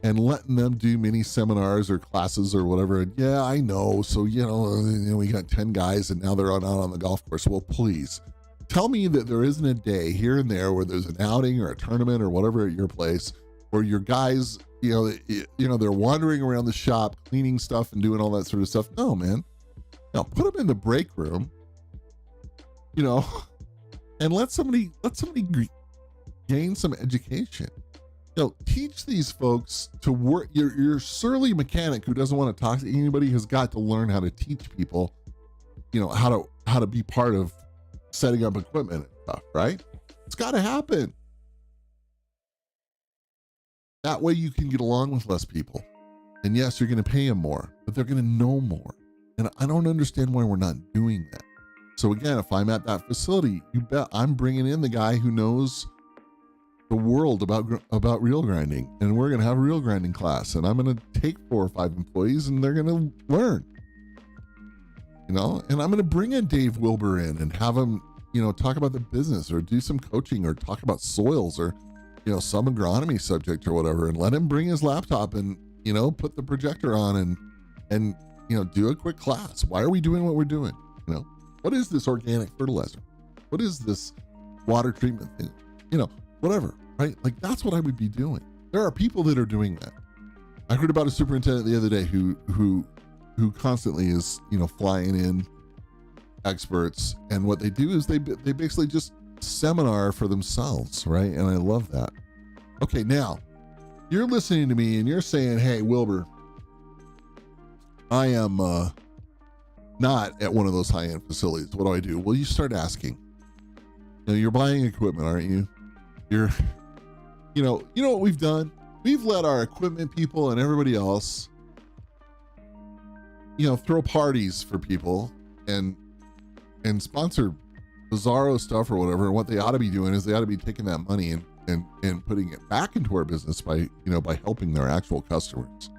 and letting them do mini seminars or classes or whatever. And yeah, I know. So, we got 10 guys and now they're out on the golf course. Well, please tell me that there isn't a day here and there where there's an outing or a tournament or whatever at your place where your guys, they're wandering around the shop, cleaning stuff and doing all that sort of stuff. No, man. Now put them in the break room, and let somebody gain some education. Teach these folks to work. Your surly mechanic who doesn't want to talk to anybody has got to learn how to teach people, how to be part of setting up equipment and stuff, right? It's got to happen. That way you can get along with less people. And yes, you're going to pay them more, but they're going to know more. And I don't understand why we're not doing that. So again, if I'm at that facility, you bet I'm bringing in the guy who knows the world about reel grinding, and we're going to have a reel grinding class, and I'm going to take 4 or 5 employees and they're going to learn, and I'm going to bring in Dave Wilber in and have him, talk about the business or do some coaching or talk about soils or, some agronomy subject or whatever, and let him bring his laptop and, put the projector on and, do a quick class. Why are we doing what we're doing? What is this organic fertilizer? What is this water treatment thing? Whatever, right? Like that's what I would be doing. There are people that are doing that. I heard about a superintendent the other day who constantly is, flying in experts, and what they do is they basically just seminar for themselves, right? And I love that. Okay, now you're listening to me and you're saying, hey, Wilber, I am not at one of those high-end facilities. What do I do? Well, you start asking. You're buying equipment, aren't you? You're, you know what we've done? We've let our equipment people and everybody else, throw parties for people and sponsor bizarro stuff or whatever. And what they ought to be doing is they ought to be taking that money and putting it back into our business by helping their actual customers,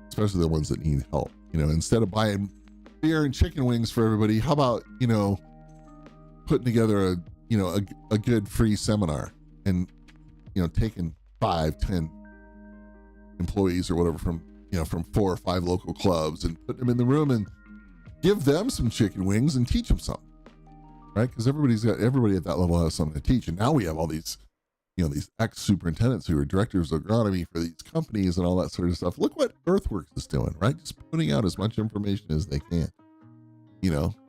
especially the ones that need help. Instead of buying beer and chicken wings for everybody, how about, putting together a good free seminar and, taking 5-10 employees or whatever from 4 or 5 local clubs and put them in the room and give them some chicken wings and teach them something, right? Because everybody at that level has something to teach. And now we have all these, these ex-superintendents who are directors of agronomy for these companies and all that sort of stuff. Look what Earthworks is doing, right? Just putting out as much information as they can,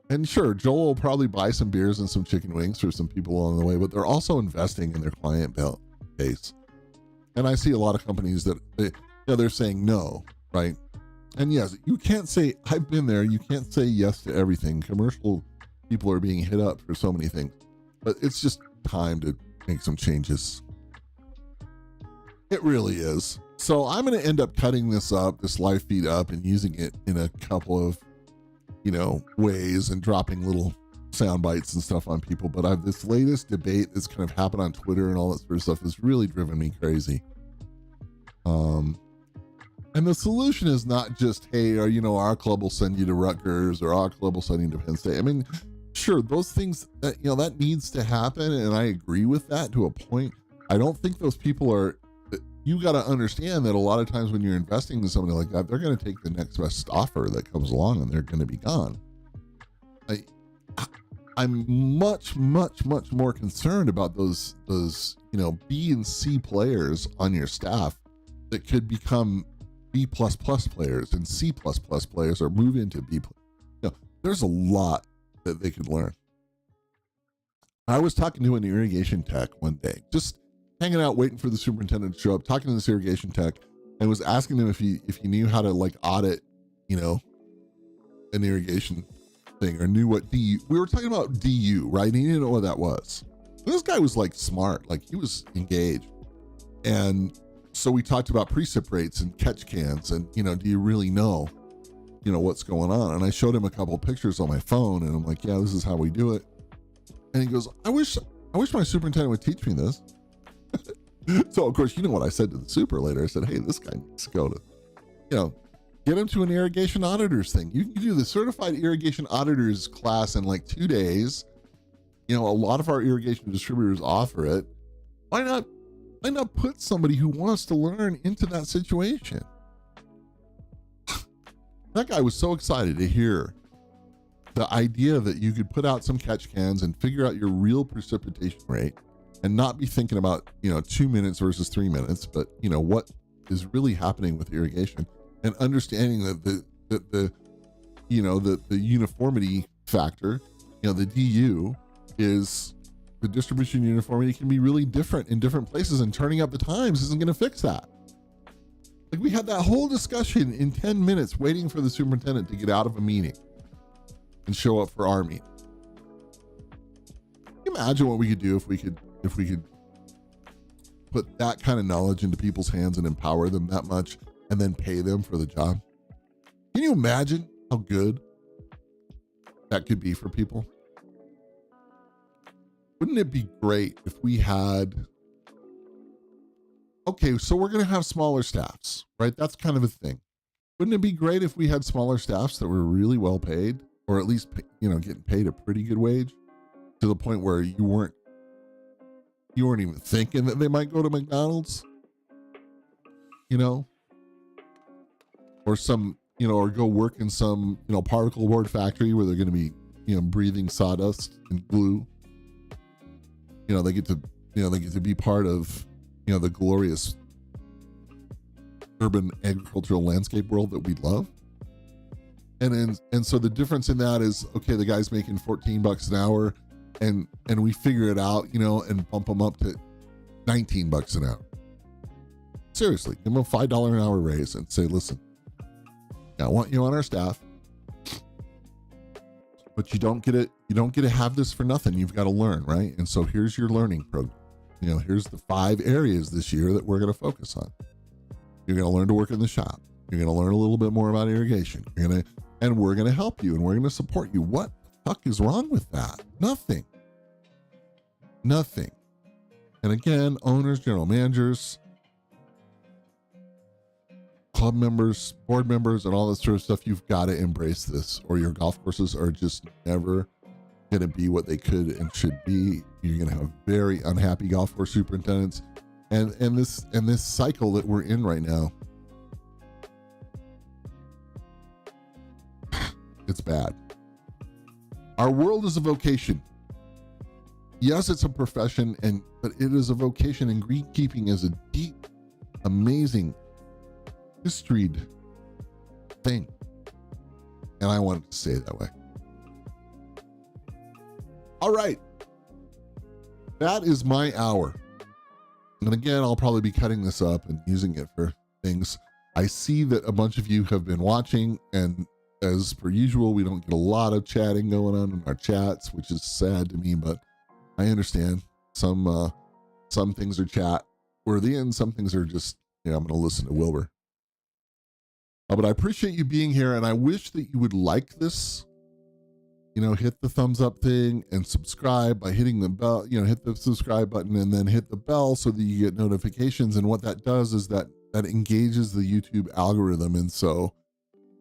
And sure, Joel will probably buy some beers and some chicken wings for some people along the way, but they're also investing in their client base. And I see a lot of companies that they're saying no, right? And yes, you can't say, I've been there, you can't say yes to everything. Commercial people are being hit up for so many things, but it's just time to make some changes. It really is. So I'm going to end up cutting this live feed up and using it in a couple of, ways and dropping little sound bites and stuff on people. But this latest debate that's kind of happened on Twitter and all that sort of stuff has really driven me crazy. And the solution is not just, hey, or, our club will send you to Rutgers or our club will send you to Penn State. I mean, sure, those things that, that needs to happen. And I agree with that to a point. I don't think those people are, you got to understand that a lot of times when you're investing in something like that, they're going to take the next best offer that comes along and they're going to be gone. I'm much, much, much more concerned about those, B and C players on your staff that could become B++ players and C++ players or move into B. There's a lot that they could learn. I was talking to an irrigation tech one day, just hanging out, waiting for the superintendent to show up, talking to this irrigation tech, and was asking him if he knew how to audit, an irrigation thing or knew what DU. We were talking about DU, right? And he didn't know what that was. This guy was smart, he was engaged. And So we talked about precip rates and catch cans and, do you really know, what's going on? And I showed him a couple of pictures on my phone and I'm like, yeah, this is how we do it. And he goes, I wish my superintendent would teach me this. So of course, you know what I said to the super later? I said, hey, this guy needs to go to, get him to an irrigation auditors thing. You can do the certified irrigation auditors class in like 2 days. A lot of our irrigation distributors offer it. Why not put somebody who wants to learn into that situation? That guy was so excited to hear the idea that you could put out some catch cans and figure out your real precipitation rate and not be thinking about, 2 minutes versus 3 minutes, but what is really happening with irrigation, and understanding that the uniformity factor, the DU is the distribution uniformity can be really different in different places, and turning up the times isn't going to fix that. Like, we had that whole discussion in 10 minutes waiting for the superintendent to get out of a meeting and show up for our meeting. Can you imagine what we could do if we could put that kind of knowledge into people's hands and empower them that much and then pay them for the job? Can you imagine how good that could be for people? Wouldn't it be great if we had, okay, so we're going to have smaller staffs, right? That's kind of a thing. Wouldn't it be great if we had smaller staffs that were really well paid, or at least, getting paid a pretty good wage, to the point where you weren't even thinking that they might go to McDonald's, or some, or go work in some, particle board factory where they're going to be, breathing sawdust and glue. They get to be part of, the glorious urban agricultural landscape world that we love. And so the difference in that is, okay, the guy's making $14 an hour, and we figure it out, and bump them up to $19 an hour. Seriously, give them a $5 an hour raise and say, listen, I want you on our staff, but you don't get to have this for nothing. You've got to learn, right? And so here's your learning program. Here's the 5 areas this year that we're going to focus on. You're going to learn to work in the shop. You're going to learn a little bit more about irrigation. And we're going to help you, and we're going to support you. What the fuck is wrong with that? Nothing. And again, owners, general managers, club members, board members, and all this sort of stuff, you've got to embrace this, or your golf courses are just never going to be what they could and should be. You're going to have very unhappy golf course superintendents, and this cycle that we're in right now, it's bad. Our world is a vocation. Yes, it's a profession, but it is a vocation, and greenkeeping is a deep, amazing, historied thing. And I wanted to say it that way. All right. That is my hour. And again, I'll probably be cutting this up and using it for things. I see that a bunch of you have been watching, and as per usual, we don't get a lot of chatting going on in our chats, which is sad to me, but I understand. Some things are chat worthy and some things are just, I'm going to listen to Wilber. But I appreciate you being here, and I wish that you would like this. Hit the thumbs up thing and subscribe by hitting the bell, hit the subscribe button and then hit the bell so that you get notifications. And what that does is that engages the YouTube algorithm. And so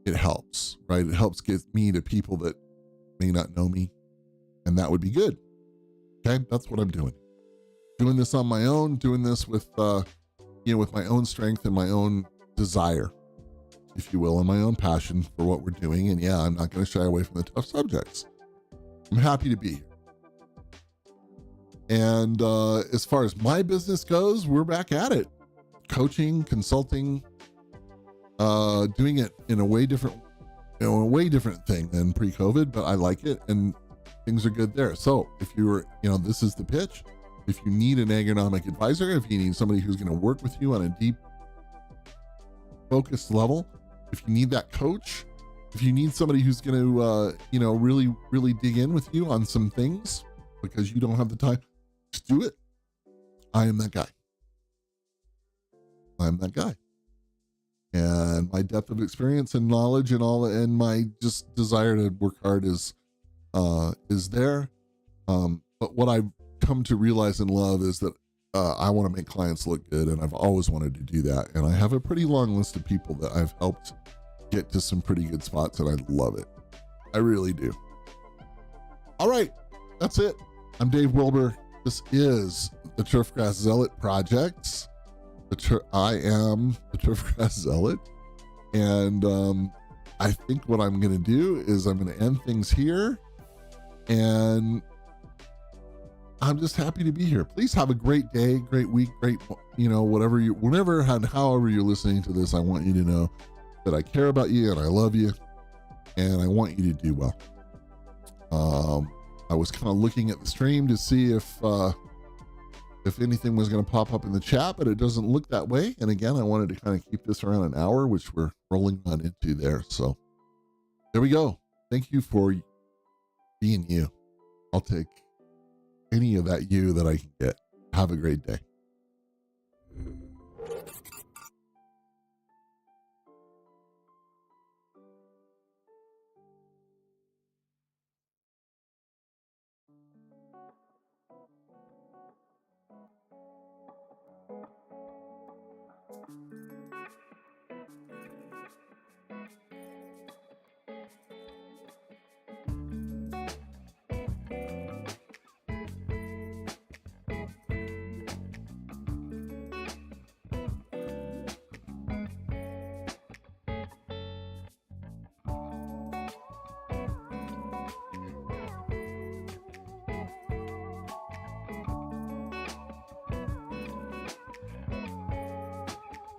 it helps, right? It helps get me to people that may not know me, and that would be good. Okay. That's what I'm doing. Doing this on my own, doing this with, with my own strength and my own desire, if you will, and my own passion for what we're doing. And yeah, I'm not going to shy away from the tough subjects. I'm happy to be here. And as far as my business goes, we're back at it. Coaching, consulting, doing it in a way different thing than pre-COVID, but I like it and things are good there. So if you're, this is the pitch. If you need an agronomic advisor, if you need somebody who's going to work with you on a deep, focused level, if you need that coach, if you need somebody who's going to, really, really dig in with you on some things because you don't have the time, just do it. I am that guy. I'm that guy. And my depth of experience and knowledge and all, and my just desire to work hard is there. But what I've come to realize and love is that I want to make clients look good, and I've always wanted to do that. And I have a pretty long list of people that I've helped get to some pretty good spots, and I love it. I really do. All right, that's it. I'm Dave Wilber. This is the Turfgrass Zealot Projects. I am the Turfgrass Zealot, and I think what I'm going to do is I'm going to end things here, and I'm just happy to be here. Please have a great day, great week, great, whenever and however you're listening to this. I want you to know that I care about you and I love you, and I want you to do well. I was kind of looking at the stream to see if anything was going to pop up in the chat, but it doesn't look that way. And again, I wanted to kind of keep this around an hour, which we're rolling on into there. So there we go. Thank you for being you. I'll take any of that you that I can get. Have a great day.